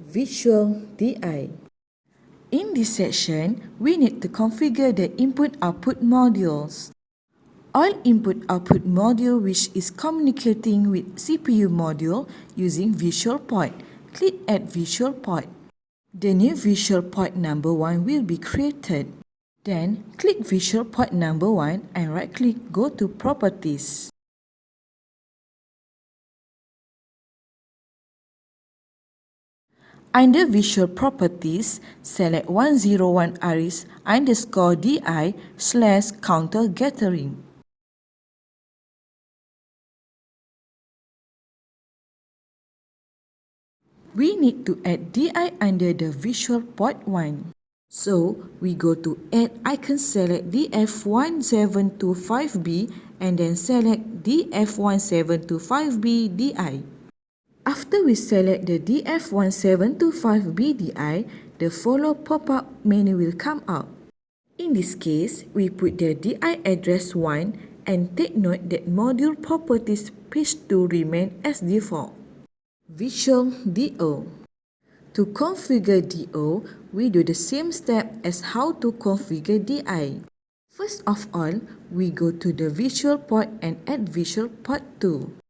Visual DI. In this section, we need to configure the input-output modules. All input-output module which is communicating with CPU module using visual port. Click Add Visual Port. The new visual port number 1 will be created. Then, click visual port number 1 and right-click Go to Properties. Under Visual Properties, select 101 aris_di/counter gathering. We need to add DI under the Visual Port 1. So, we go to Add icon, select DF1725B and then select DF1725B DI. After we select the DF1725B DI, the follow pop-up menu will come out. In this case, we put the DI address 1 and take note that module properties page 2 remain as default. Visual DO. To configure DO, we do the same step as how to configure DI. First of all, we go to the Visual Port and add Visual Port 2.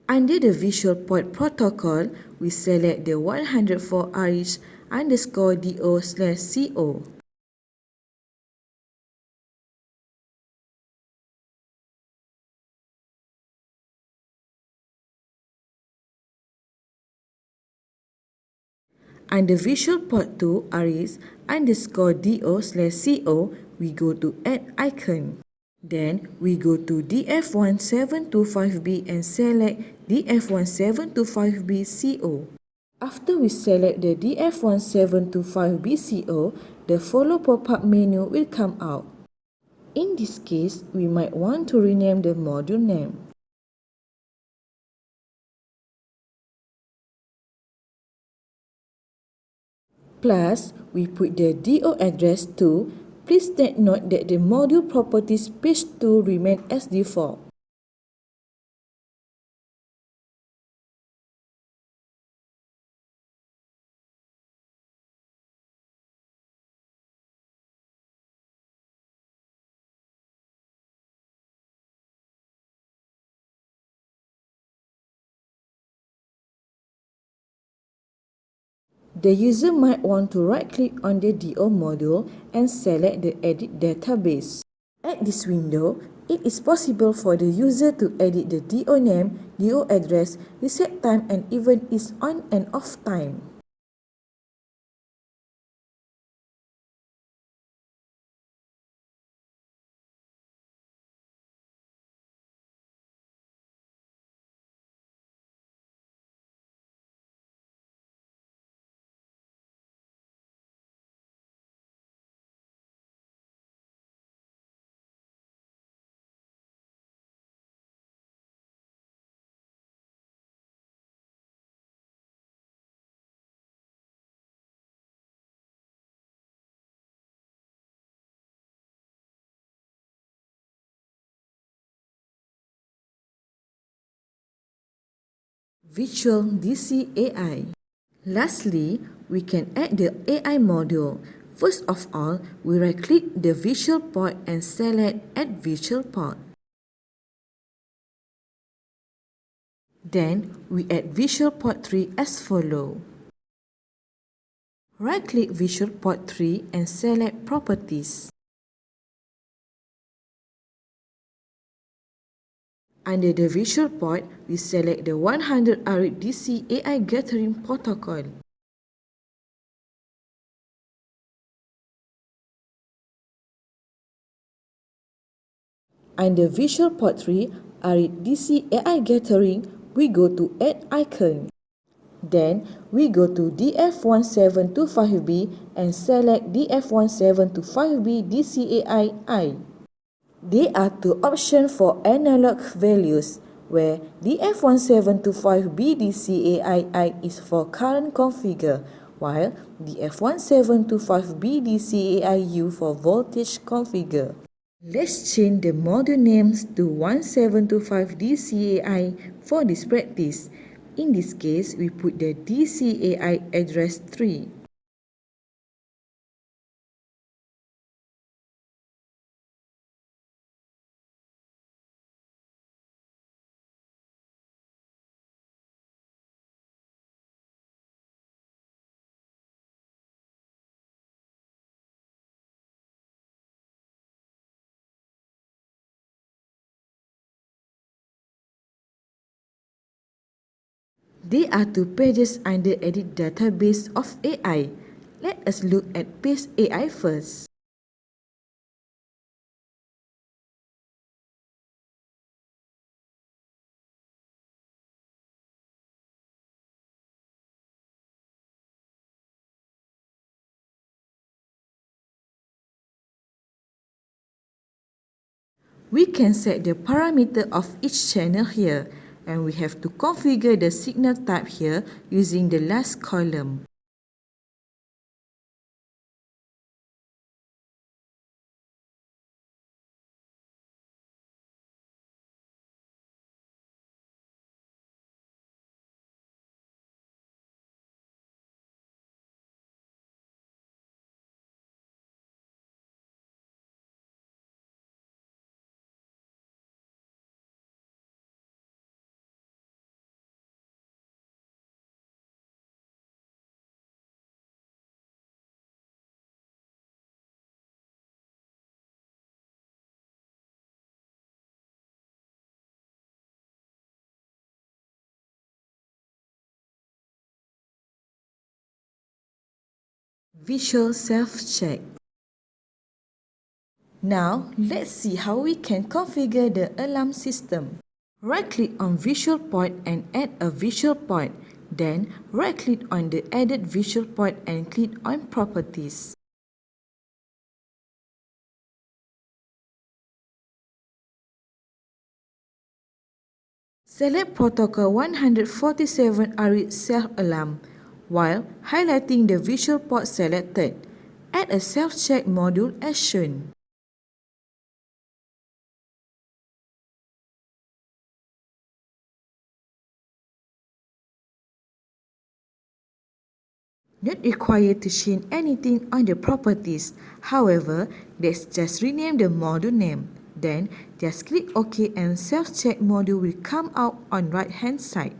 Under the Visual Port protocol, we select the 104 RH_DO/CO. Under Visual Port 2 RH_DO/CO, we go to Add icon. Then, we go to DF1725B and select DF1725B CO. After we select the DF1725B CO, the follow pop-up menu will come out. In this case, we might want to rename the module name. Plus, we put the DO address 2. Please take note that the module properties page 2 remain as default. The user might want to right-click on the DO module and select the Edit Database. At this window, it is possible for the user to edit the DO name, DO address, reset time and even its on and off time. Visual DC AI. Lastly, we can add the AI module. First of all, we right-click the Visual Port and select Add Visual Port. Then, we add Visual Port 3 as follows. Right-click Visual Port 3 and select Properties. Under the Visual Port, we select the 100 ARID DC AI Gathering Protocol. Under Visual Port 3, ARID DC AI Gathering, we go to Add icon. Then, we go to DF1725B and select DF1725B DC AI. There are two options for analog values. where DF1725BDCAII is for current configure, while DF1725BDCAIU for voltage configure. Let's change the module names to 1725DCAI for this practice. In this case, we put the DCAI address 3. There are two pages under Edit Database of AI. Let us look at page AI first. We can set the parameter of each channel here, and we have to configure the signal type here using the last column. Visual self-check. Now, let's see how we can configure the alarm system. Right-click on Visual Point and add a visual point. Then, right-click on the added visual point and click on Properties. Select Protocol 147 RE Self-Alarm while highlighting the visual port selected. Add a self-check module as shown. Not required to change anything on the properties. However, let's just rename the module name. Then, just click OK and self-check module will come out on right hand side.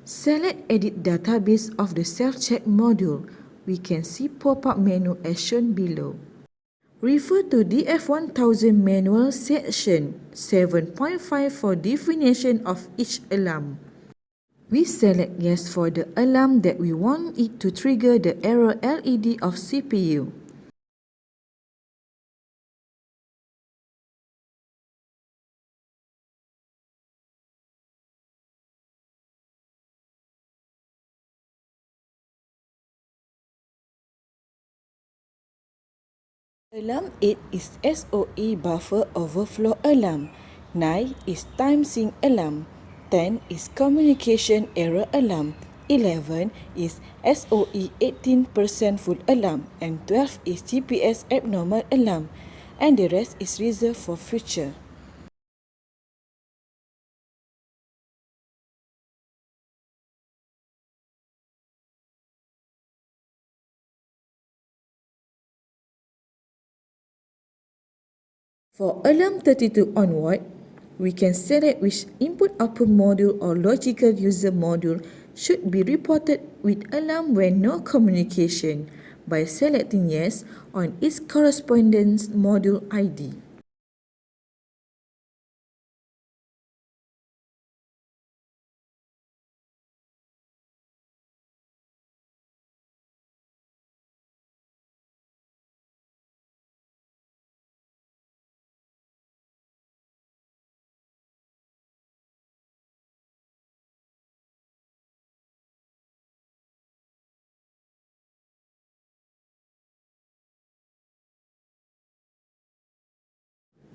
Select Edit Database of the self-check module. We can see pop-up menu as shown below. Refer to DF1000 Manual Section 7.5 for definition of each alarm. We select Yes for the alarm that we want it to trigger the error LED of CPU. Alarm 8 is SOE buffer overflow alarm. 9 is time sync alarm. 10 is communication error alarm. 11 is SOE 18% full alarm. And 12 is GPS abnormal alarm. And the rest is reserved for future. For alarm 32 onward, we can select which input-output module or logical user module should be reported with alarm when no communication by selecting Yes on its correspondence module ID.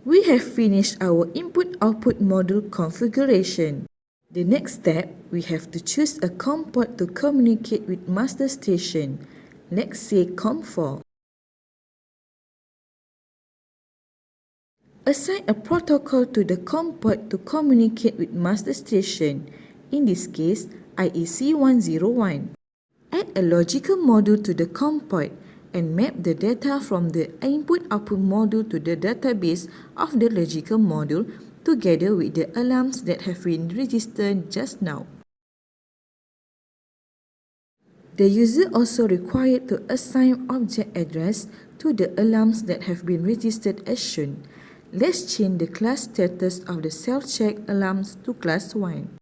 We have finished our input-output module configuration. The next step, we have to choose a COM port to communicate with master station. Let's say COM4. Assign a protocol to the COM port to communicate with master station, in this case IEC101. Add a logical module to the COM port and map the data from the input-output module to the database of the logical module together with the alarms that have been registered just now. The user also required to assign object address to the alarms that have been registered as shown. Let's change the class status of the self-check alarms to class 1.